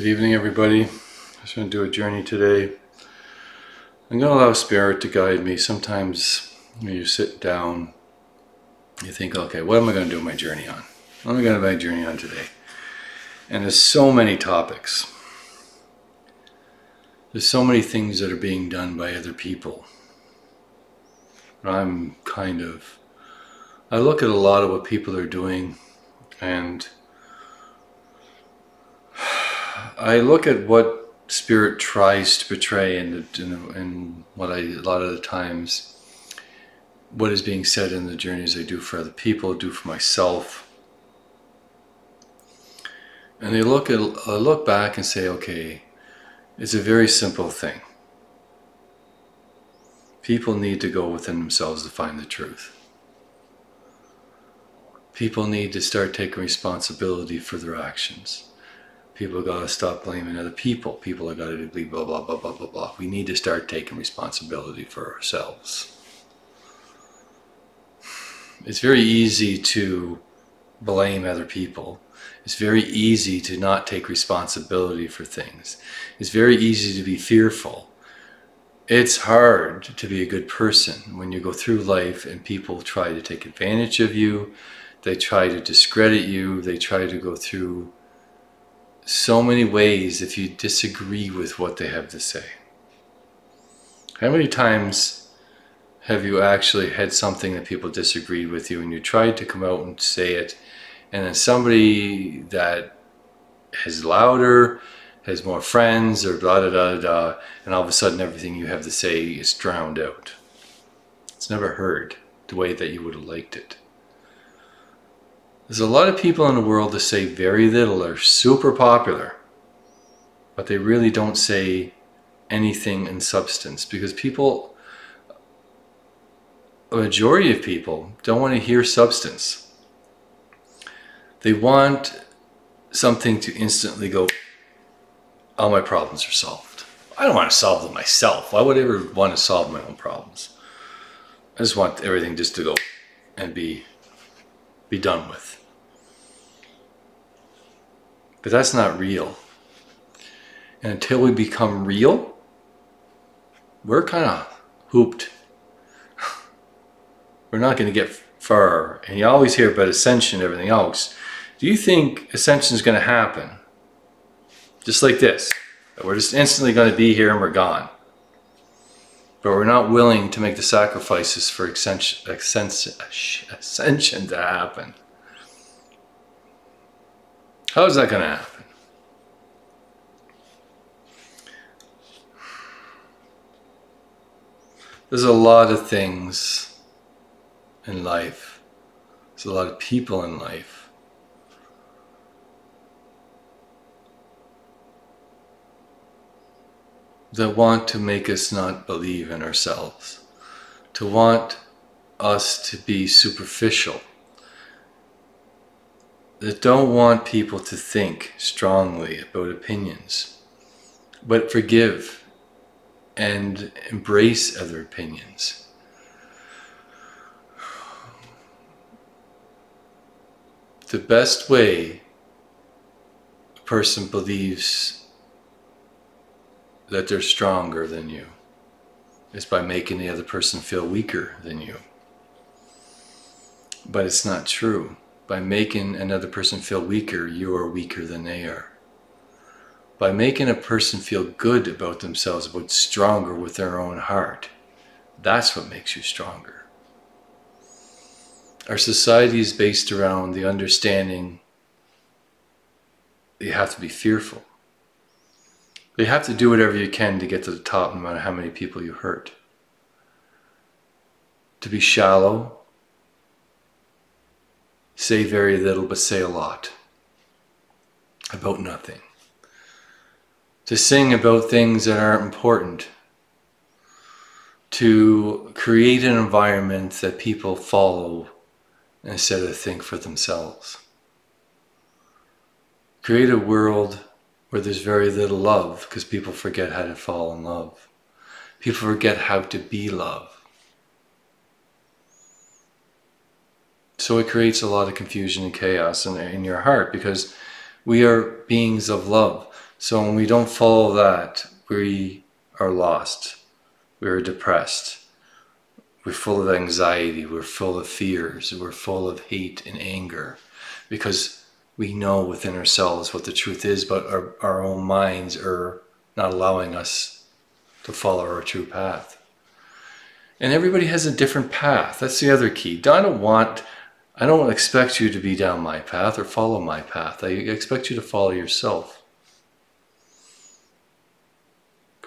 Good evening, everybody. I'm just going to do a journey today. I'm going to allow Spirit to guide me. Sometimes when you sit down, you think, okay, what am I going to do my journey on? What am I going to do my journey on today? And there's so many topics. There's so many things that are being done by other people. I look at a lot of what people are doing, and I look at what Spirit tries to portray and what a lot of the times, what is being said in the journeys I do for other people, do for myself. And I look back and say, okay, it's a very simple thing. People need to go within themselves to find the truth. People need to start taking responsibility for their actions. People gotta stop blaming other people. People are gotta do blah, blah, blah, blah, blah, blah. We need to start taking responsibility for ourselves. It's very easy to blame other people. It's very easy to not take responsibility for things. It's very easy to be fearful. It's hard to be a good person when you go through life and people try to take advantage of you. They try to discredit you. They try to go through so many ways if you disagree with what they have to say. How many times have you actually had something that people disagreed with you and you tried to come out and say it, and then somebody that is louder, has more friends, or blah, blah, blah, blah, and all of a sudden everything you have to say is drowned out. It's never heard the way that you would have liked it. There's a lot of people in the world that say very little, are super popular, but they really don't say anything in substance, because people, a majority of people, don't want to hear substance. They want something to instantly go, all my problems are solved. I don't want to solve them myself. Why would I ever want to solve my own problems? I just want everything just to go and be done with. But that's not real. And until we become real, we're kind of hooped. We're not going to get far. And you always hear about Ascension and everything else. Do you think Ascension is going to happen just like this? That we're just instantly going to be here and we're gone. But we're not willing to make the sacrifices for Ascension to happen. How is that going to happen? There's a lot of things in life. There's a lot of people in life that want to make us not believe in ourselves, to want us to be superficial, that don't want people to think strongly about opinions, but forgive and embrace other opinions. The best way a person believes that they're stronger than you is by making the other person feel weaker than you. But it's not true. By making another person feel weaker, you are weaker than they are. By making a person feel good about themselves, about stronger with their own heart, that's what makes you stronger. Our society is based around the understanding that you have to be fearful. You have to do whatever you can to get to the top, no matter how many people you hurt. To be shallow, say very little but say a lot about nothing. To sing about things that aren't important. To create an environment that people follow instead of think for themselves. Create a world where there's very little love, because people forget how to fall in love. People forget how to be love. So it creates a lot of confusion and chaos in your heart, because we are beings of love. So when we don't follow that, we are lost. We are depressed. We're full of anxiety. We're full of fears. We're full of hate and anger, because we know within ourselves what the truth is, but our own minds are not allowing us to follow our true path. And everybody has a different path. That's the other key. I don't expect you to be down my path or follow my path. I expect you to follow yourself.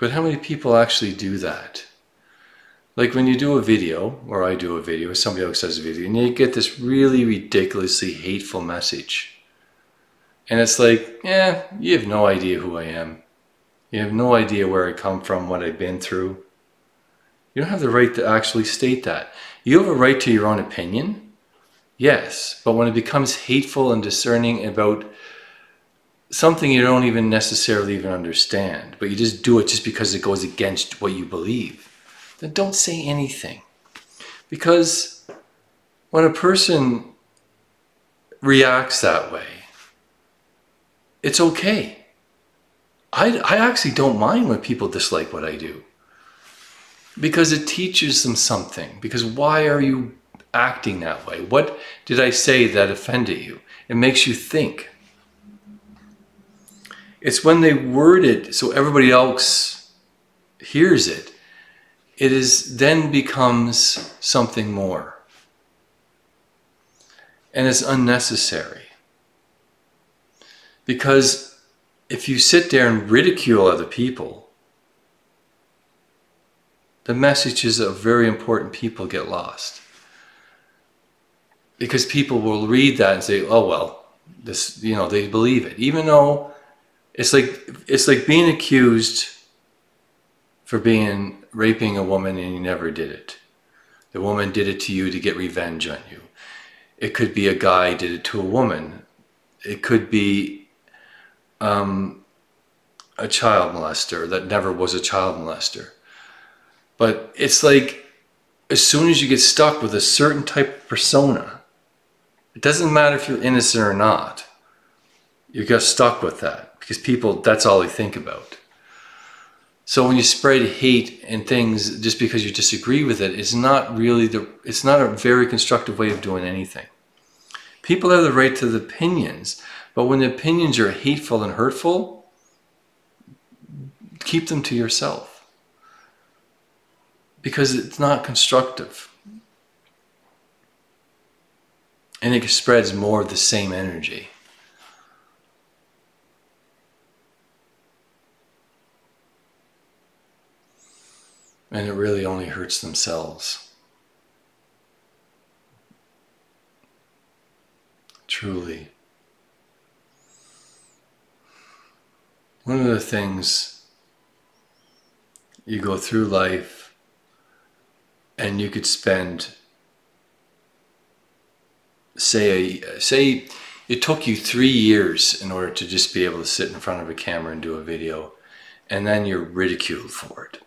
But how many people actually do that? Like when you do a video, or I do a video, or somebody else does a video, and you get this really ridiculously hateful message. And it's like, you have no idea who I am. You have no idea where I come from, what I've been through. You don't have the right to actually state that. You have a right to your own opinion, yes, but when it becomes hateful and discerning about something you don't even necessarily even understand, but you just do it just because it goes against what you believe, then don't say anything. Because when a person reacts that way, it's okay. I actually don't mind when people dislike what I do, because it teaches them something. Because why are you acting that way? What did I say that offended you? It makes you think. It's when they word it so everybody else hears it, it is then becomes something more. And it's unnecessary. Because if you sit there and ridicule other people, the messages of very important people get lost. Because people will read that and say, oh well, this, they believe it. Even though it's like being accused for raping a woman and you never did it. The woman did it to you to get revenge on you. It could be a guy did it to a woman. It could be a child molester that never was a child molester. But it's like, as soon as you get stuck with a certain type of persona, it doesn't matter if you're innocent or not, you get stuck with that, because people, that's all they think about. So when you spread hate and things just because you disagree with it, it's not a very constructive way of doing anything. People have the right to the opinions, but when the opinions are hateful and hurtful, keep them to yourself, because it's not constructive. And it spreads more of the same energy. And it really only hurts themselves. Truly. One of the things, you go through life and you could spend, say it took you 3 years in order to just be able to sit in front of a camera and do a video, and then you're ridiculed for it.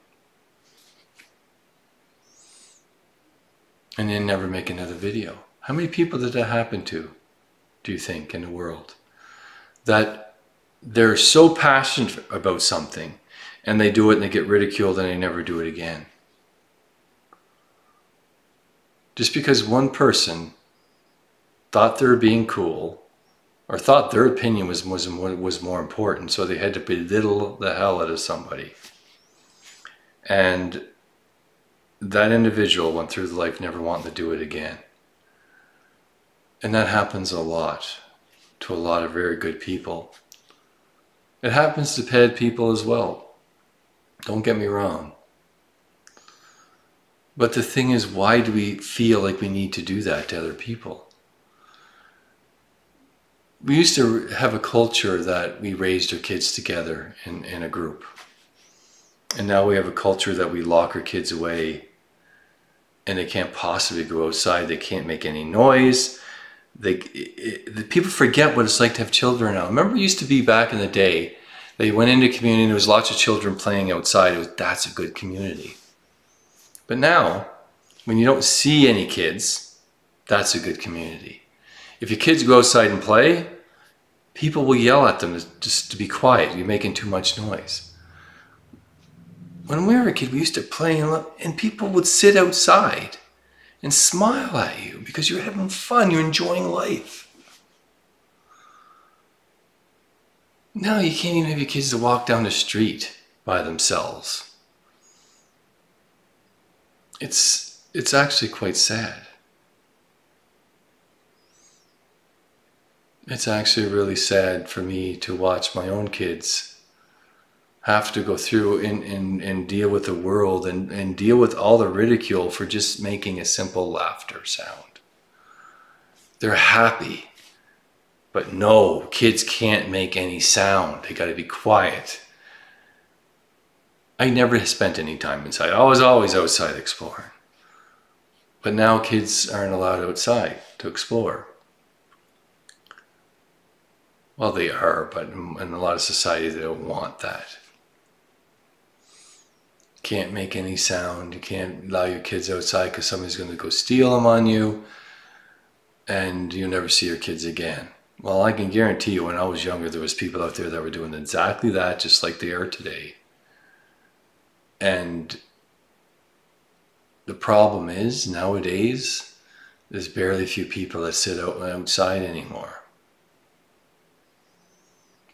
And then never make another video. How many people did that happen to, do you think, in the world? That they're so passionate about something, and they do it and they get ridiculed and they never do it again. Just because one person thought they were being cool, or thought their opinion was more important, so they had to belittle the hell out of somebody. And that individual went through life never wanting to do it again. And that happens a lot to a lot of very good people. It happens to bad people as well. Don't get me wrong. But the thing is, why do we feel like we need to do that to other people? We used to have a culture that we raised our kids together in a group. And now we have a culture that we lock our kids away and they can't possibly go outside. They can't make any noise. The people forget what it's like to have children now. Remember, it used to be back in the day, they went into community and there was lots of children playing outside. That's a good community. But now, when you don't see any kids, that's a good community. If your kids go outside and play, People will yell at them just to be quiet. You're making too much noise. When we were a kid, we used to play and people would sit outside and smile at you because you're having fun, you're enjoying life. Now you can't even have your kids to walk down the street by themselves. It's actually quite sad. It's actually really sad for me to watch my own kids have to go through and deal with the world and deal with all the ridicule for just making a simple laughter sound. They're happy, but no, kids can't make any sound. They gotta be quiet. I never spent any time inside. I was always outside exploring. But now kids aren't allowed outside to explore. Well, they are, but in a lot of society they don't want that. Can't make any sound. You can't allow your kids outside because somebody's going to go steal them on you, and you'll never see your kids again. Well, I can guarantee you when I was younger there was people out there that were doing exactly that, just like they are today. And the problem is, nowadays, there's barely a few people that sit outside anymore.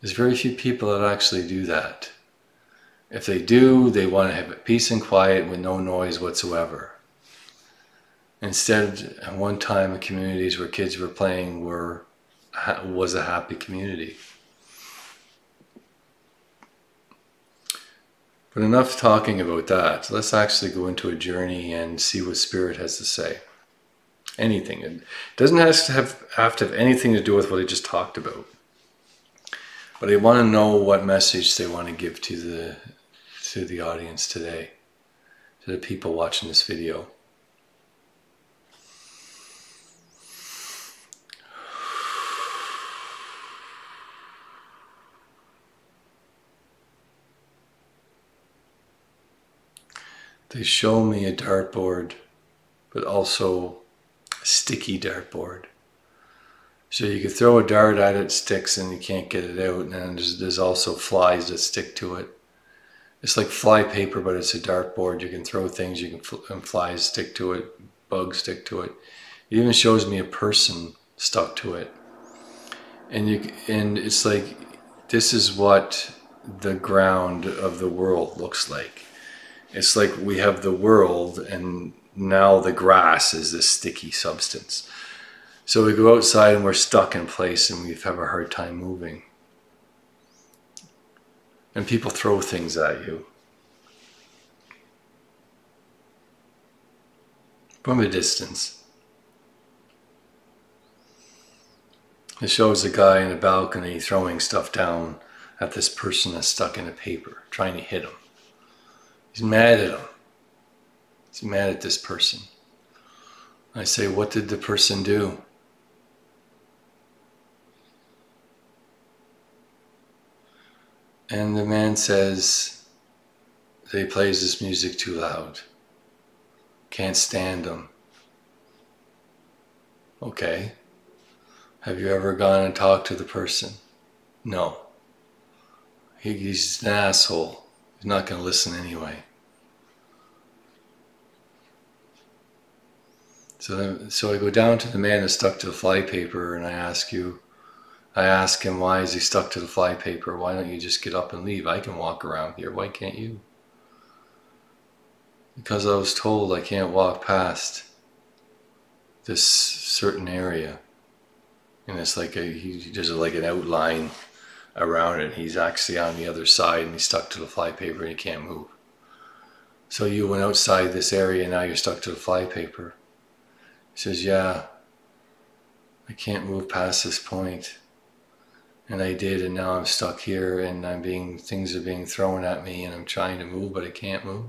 There's very few people that actually do that. If they do, they want to have peace and quiet with no noise whatsoever. Instead, at one time, the communities where kids were playing was a happy community. But enough talking about that. Let's actually go into a journey and see what Spirit has to say. Anything. It doesn't have to have anything to do with what I just talked about. But I want to know what message they want to give to the audience today, to the people watching this video. They show me a dartboard, but also a sticky dartboard. So you can throw a dart at it, sticks, and you can't get it out. And then there's also flies that stick to it. It's like fly paper, but it's a dartboard. You can throw things, and flies stick to it, bugs stick to it. It even shows me a person stuck to it. And it's like, this is what the ground of the world looks like. It's like we have the world, and now the grass is this sticky substance. So we go outside and we're stuck in place and we have a hard time moving. And people throw things at you from a distance. It shows a guy in a balcony throwing stuff down at this person that's stuck in a paper, trying to hit him. He's mad at him. He's mad at this person. I say, what did the person do? And the man says that he plays this music too loud. Can't stand him. Okay. Have you ever gone and talked to the person? No. He's an asshole. He's not going to listen anyway. So I go down to the man that's stuck to the flypaper and I ask him, why is he stuck to the flypaper? Why don't you just get up and leave? I can walk around here. Why can't you? Because I was told I can't walk past this certain area. And it's like there's like an outline around it. He's actually on the other side and he's stuck to the flypaper and he can't move. So you went outside this area and now you're stuck to the flypaper. He says, yeah, I can't move past this point. And I did, and now I'm stuck here and things are being thrown at me and I'm trying to move, but I can't move.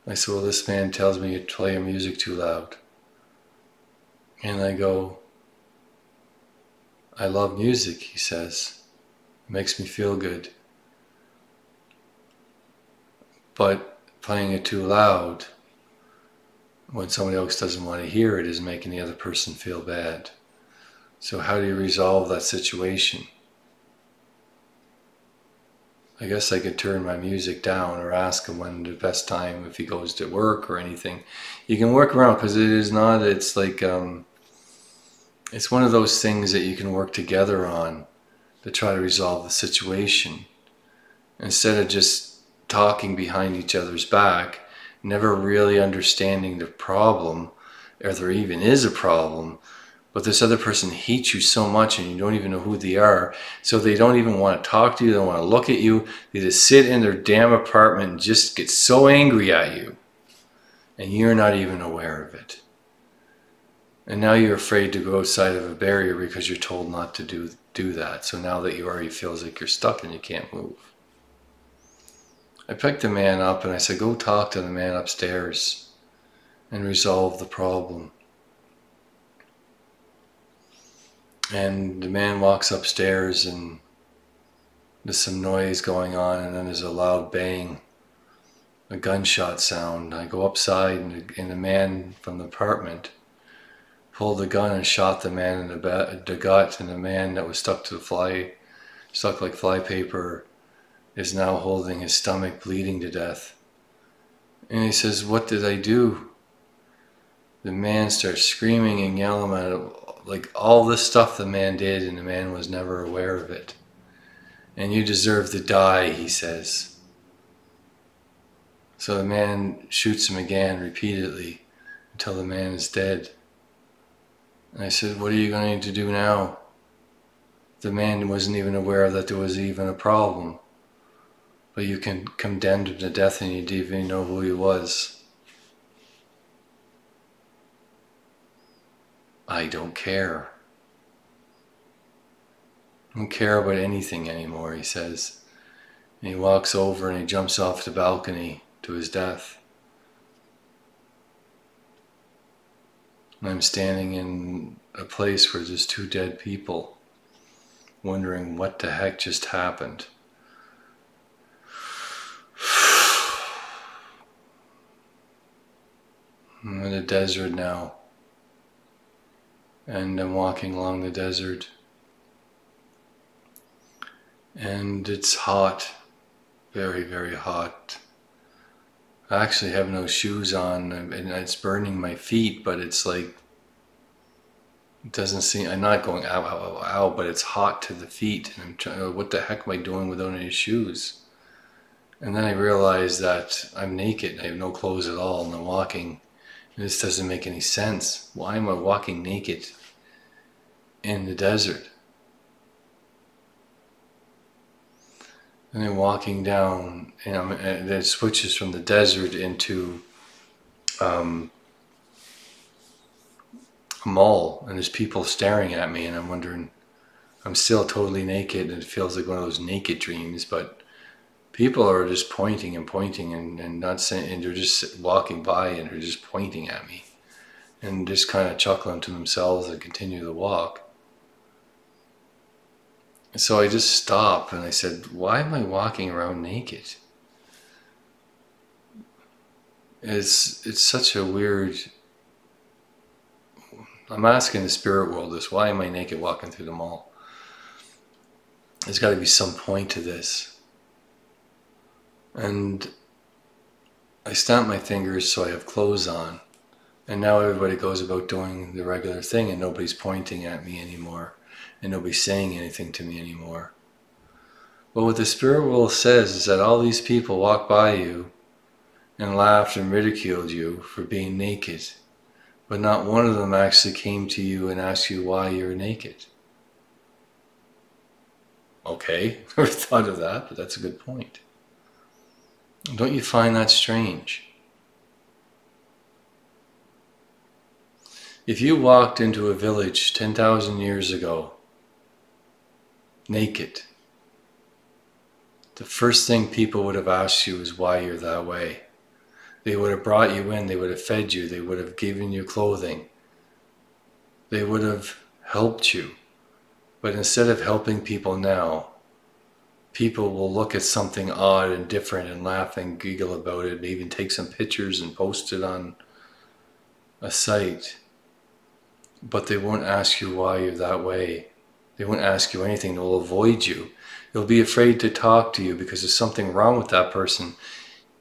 I said, well, this man tells me you play your music too loud. And I go, I love music, he says. It makes me feel good. But playing it too loud, when somebody else doesn't want to hear it, is making the other person feel bad. So how do you resolve that situation? I guess I could turn my music down or ask him when the best time, if he goes to work or anything. You can work around, because it is not, it's like, it's one of those things that you can work together on to try to resolve the situation. Instead of just talking behind each other's back, never really understanding the problem, or there even is a problem, but this other person hates you so much and you don't even know who they are, so they don't even want to talk to you, they don't want to look at you, they just sit in their damn apartment and just get so angry at you, and you're not even aware of it. And now you're afraid to go outside of a barrier because you're told not to do that. So now that you already feels like you're stuck and you can't move. I picked the man up and I said, go talk to the man upstairs and resolve the problem. And the man walks upstairs and there's some noise going on, and then there's a loud bang, a gunshot sound. I go upside and the man from the apartment pulled the gun and shot the man in the gut, and the man that was stuck like flypaper, is now holding his stomach, bleeding to death. And he says, what did I do? The man starts screaming and yelling at him, like all this stuff the man did, and the man was never aware of it. And you deserve to die, he says. So the man shoots him again repeatedly until the man is dead. And I said, what are you going to do now? The man wasn't even aware that there was even a problem. But you can condemn him to death and you didn't even know who he was. I don't care. I don't care about anything anymore, he says. And he walks over and he jumps off the balcony to his death. And I'm standing in a place where there's two dead people, wondering what the heck just happened. I'm in the desert now, and I'm walking along the desert, and it's hot, very, very hot. I actually have no shoes on, and it's burning my feet, but it's like, it doesn't seem, I'm not going ow, ow, ow, ow, but it's hot to the feet, and I'm trying, what the heck am I doing without any shoes? And then I realize that I'm naked, I have no clothes at all, and I'm walking. This doesn't make any sense. Why am I walking naked in the desert? And then walking down, and it switches from the desert into a mall, and there's people staring at me, and I'm wondering, I'm still totally naked, and it feels like one of those naked dreams, but people are just pointing and not saying, and they're just walking by and they're just pointing at me and just kind of chuckling to themselves and continue the walk. And so I just stopped and I said, why am I walking around naked? It's such a weird, I'm asking the spirit world this, why am I naked walking through the mall? There's got to be some point to this. And I stamp my fingers so I have clothes on. And now everybody goes about doing the regular thing and nobody's pointing at me anymore. And nobody's saying anything to me anymore. But what the spirit world says is that all these people walked by you and laughed and ridiculed you for being naked. But not one of them actually came to you and asked you why you're naked. Okay, never thought of that, but that's a good point. Don't you find that strange? If you walked into a village 10,000 years ago, naked, the first thing people would have asked you is why you're that way. They would have brought you in, they would have fed you, they would have given you clothing. They would have helped you. But instead of helping people now, people will look at something odd and different and laugh and giggle about it and even take some pictures and post it on a site. but they won't ask you why you're that way. They won't ask you anything. They'll avoid you. They'll be afraid to talk to you because there's something wrong with that person,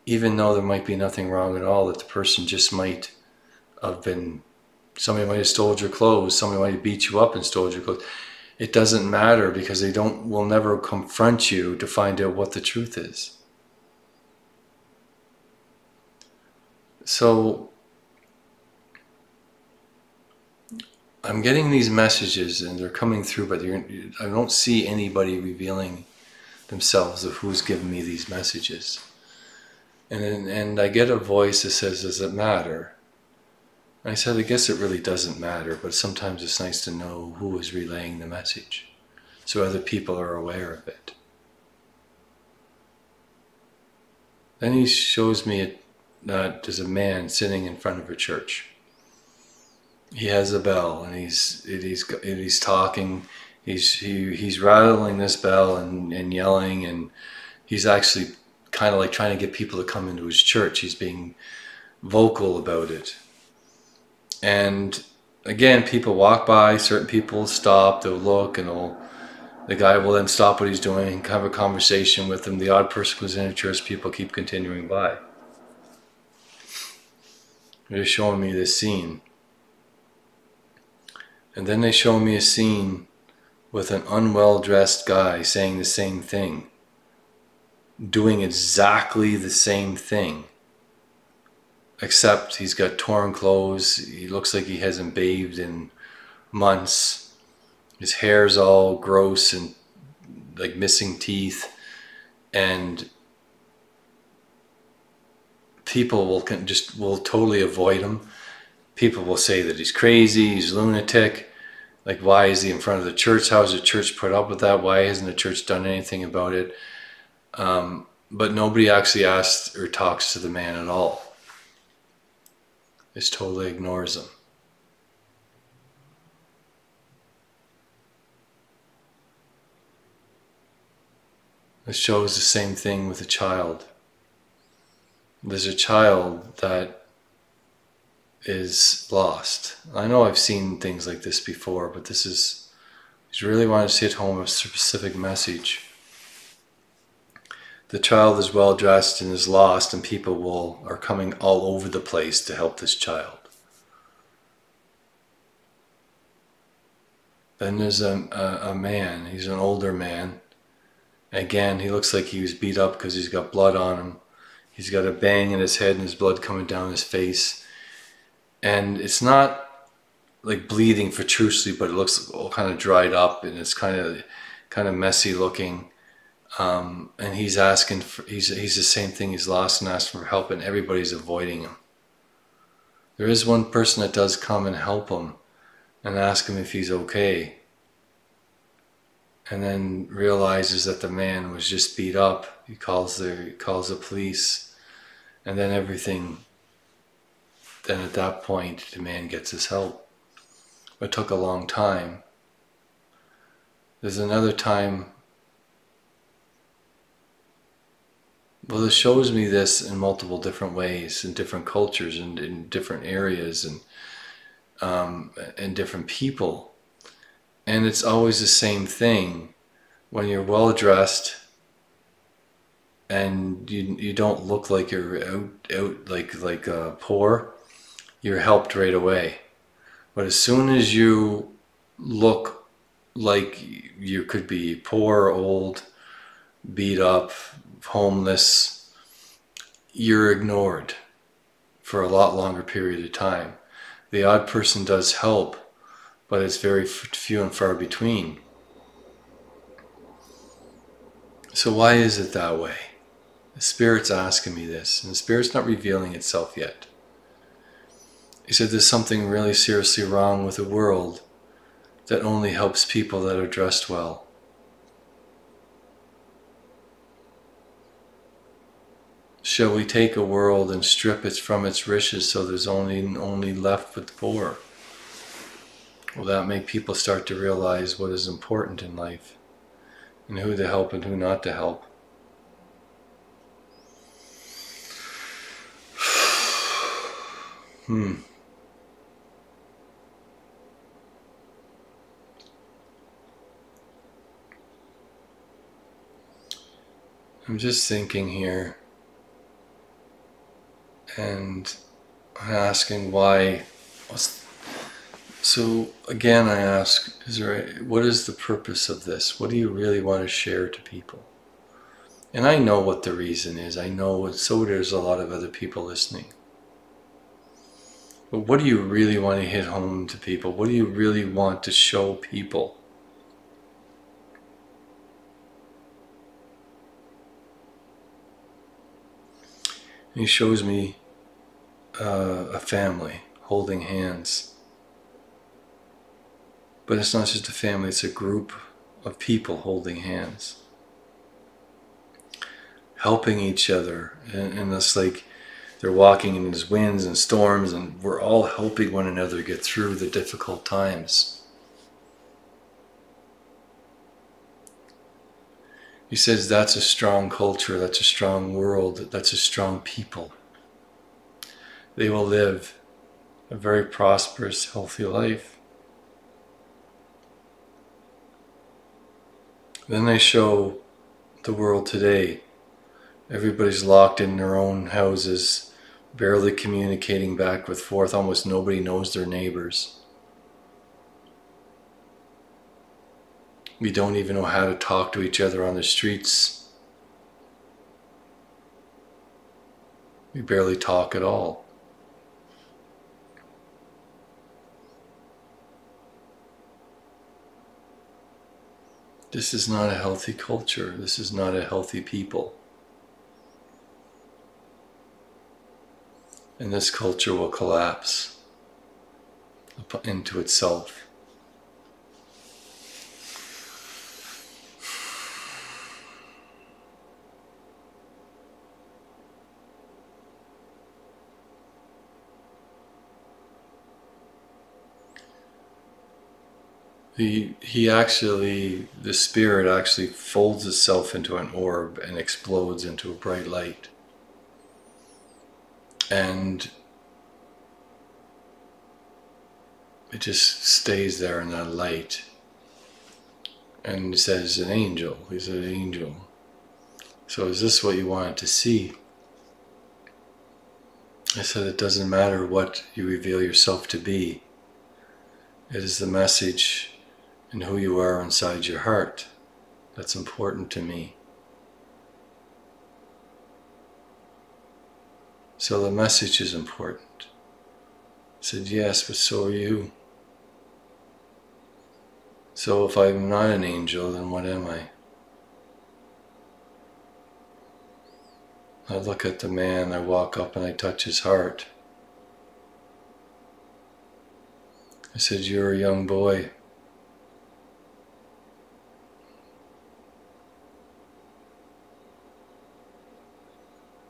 even though there might be nothing wrong at all, that the person just might have been, somebody might have stole your clothes, somebody might have beat you up and stole your clothes. It doesn't matter because they will never confront you to find out what the truth is. So I'm getting these messages and they're coming through, but I don't see anybody revealing themselves of who's giving me these messages. And I get a voice that says, does it matter? And I said, I guess it really doesn't matter, but sometimes it's nice to know who is relaying the message so other people are aware of it. Then he shows me that there's a man sitting in front of a church. He has a bell and he's talking. He's rattling this bell and yelling, and he's actually kind of like trying to get people to come into his church. He's being vocal about it. And again, people walk by, certain people stop, they'll look, and the guy will then stop what he's doing and have a conversation with them. The odd person who's in a church, people keep continuing by. They're showing me this scene. And then they show me a scene with an unwell-dressed guy saying the same thing, doing exactly the same thing, except he's got torn clothes. He looks like he hasn't bathed in months. His hair's all gross and like missing teeth, and people will totally avoid him. People will say that he's crazy, he's a lunatic. Like, why is he in front of the church? How has the church put up with that? Why hasn't the church done anything about it? But nobody actually asks or talks to the man at all. Just totally ignores him. It shows the same thing with a child. There's a child that is lost. I know I've seen things like this before, but he's really wanting to hit home a specific message. The child is well dressed and is lost, and people are coming all over the place to help this child. Then there's a man. He's an older man. Again, he looks like he was beat up because he's got blood on him. He's got a bang in his head and his blood coming down his face. And it's not like bleeding profusely, but it looks all kind of dried up, and it's kind of messy looking. And he's asking he's the same thing. He's lost and asking for help, and everybody's avoiding him. There is one person that does come and help him and ask him if he's okay, and then realizes that the man was just beat up. He calls the police, and then then at that point the man gets his help. It took a long time. There's another time. Well, it shows me this in multiple different ways, in different cultures and in different areas and different people. And it's always the same thing. When you're well dressed and you don't look like you're out like poor, you're helped right away. But as soon as you look like you could be poor, old, beat up, homeless, you're ignored for a lot longer period of time. The odd person does help, but it's very few and far between. So why is it that way? The Spirit's asking me this, and the Spirit's not revealing itself yet. He said there's something really seriously wrong with the world that only helps people that are dressed well. Shall we take a world and strip it from its riches so there's only left with the poor? Will that make people start to realize what is important in life and who to help and who not to help? I'm just thinking here and asking why. So again, I ask, what is the purpose of this? What do you really want to share to people? And I know what the reason is. I know it, so there's a lot of other people listening. But what do you really want to hit home to people? What do you really want to show people? And he shows me a family holding hands. But it's not just a family, it's a group of people holding hands, helping each other. And it's like they're walking in these winds and storms, and we're all helping one another get through the difficult times. He says that's a strong culture, that's a strong world, that's a strong people. They will live a very prosperous, healthy life. Then they show the world today. Everybody's locked in their own houses, barely communicating back and forth. Almost nobody knows their neighbors. We don't even know how to talk to each other on the streets. We barely talk at all. This is not a healthy culture. This is not a healthy people. And this culture will collapse into itself. The spirit actually folds itself into an orb and explodes into a bright light. And it just stays there in that light. And he says, an angel. He said, an angel. So is this what you wanted to see? I said, it doesn't matter what you reveal yourself to be. It is the message and who you are inside your heart that's important to me. So the message is important. I said, yes, but so are you. So if I'm not an angel, then what am I? I look at the man, I walk up and I touch his heart. I said, you're a young boy.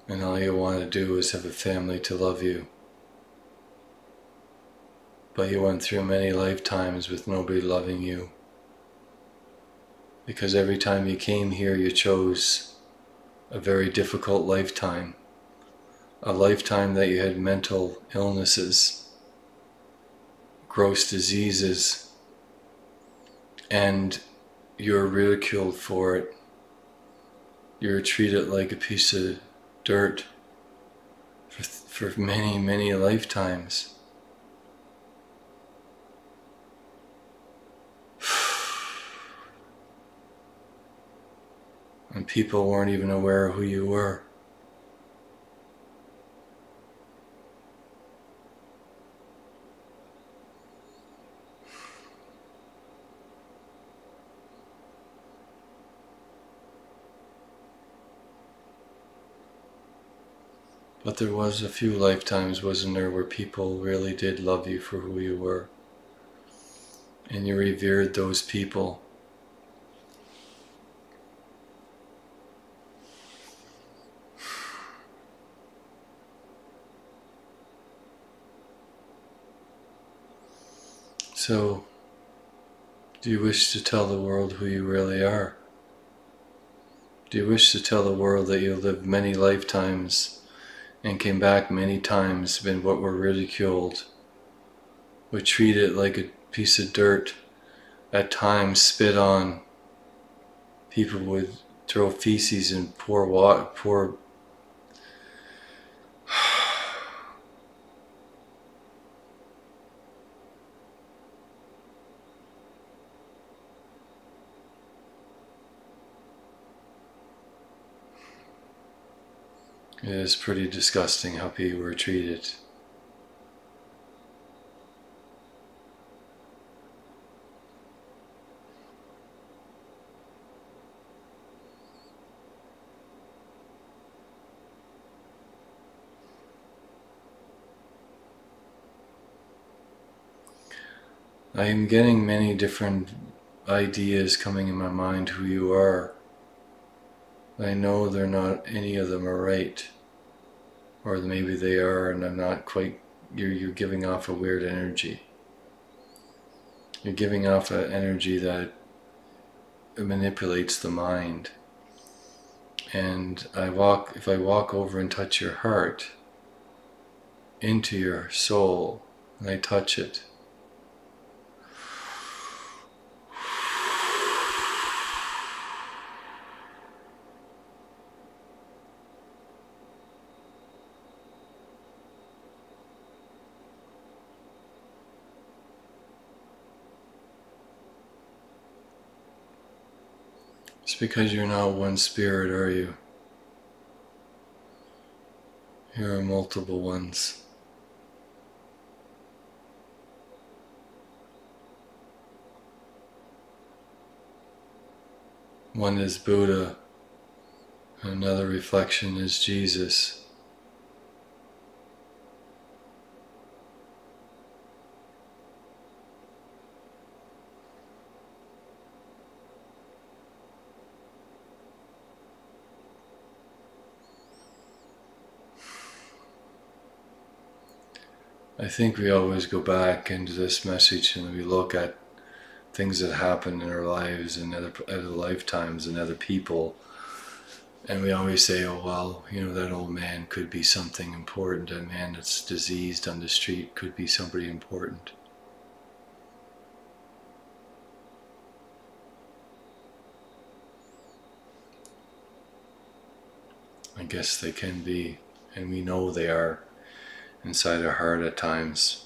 And all you want to do is have a family to love you. But you went through many lifetimes with nobody loving you. Because every time you came here, you chose a very difficult lifetime. A lifetime that you had mental illnesses, gross diseases, and you're ridiculed for it. You're treated like a piece of dirt for many, many lifetimes. And people weren't even aware of who you were. But there was a few lifetimes, wasn't there, where people really did love you for who you were. And you revered those people. So, do you wish to tell the world who you really are? Do you wish to tell the world that you lived many lifetimes and came back many times, been what were ridiculed, were treated like a piece of dirt, at times spit on? People would throw feces and pour water, pour it is pretty disgusting how people were treated. I am getting many different ideas coming in my mind who you are. I know they're not, any of them are right. Or maybe they are and I'm not quite, you're giving off a weird energy. You're giving off an energy that manipulates the mind. And if I walk over and touch your heart, into your soul, and I touch it, it's because you're not one spirit, are you? There are multiple ones. One is Buddha, another reflection is Jesus. I think we always go back into this message and we look at things that happen in our lives and other lifetimes and other people, and we always say, oh well, you know, that old man could be something important, that man that's diseased on the street could be somebody important. I guess they can be, and we know they are inside our heart at times.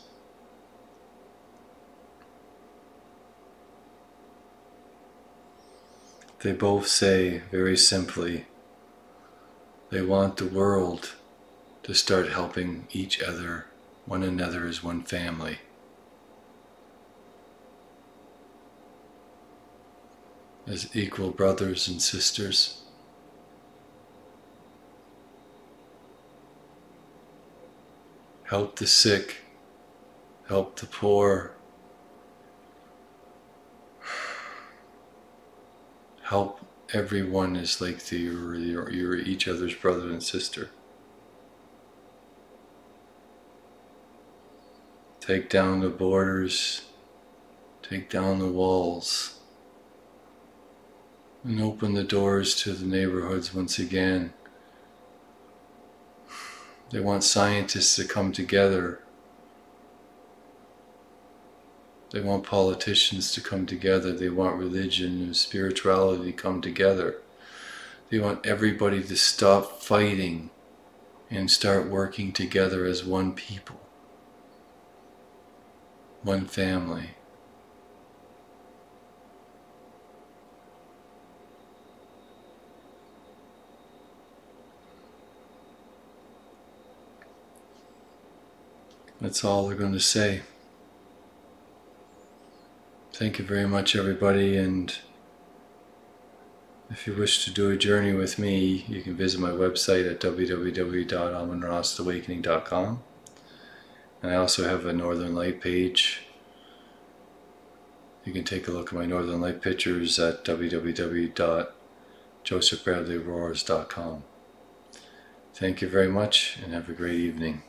They both say very simply, they want the world to start helping each other, one another as one family. As equal brothers and sisters. Help the sick, help the poor, help everyone is like you're each other's brother and sister. Take down the borders, take down the walls, and open the doors to the neighborhoods once again. They want scientists to come together. They want politicians to come together. They want religion and spirituality to come together. They want everybody to stop fighting and start working together as one people, one family. That's all they're going to say. Thank you very much, everybody, and if you wish to do a journey with me, you can visit my website at www.amonrastawakening.com, and I also have a Northern Light page. You can take a look at my Northern Light pictures at www.josephbradleyroars.com. Thank you very much, and have a great evening.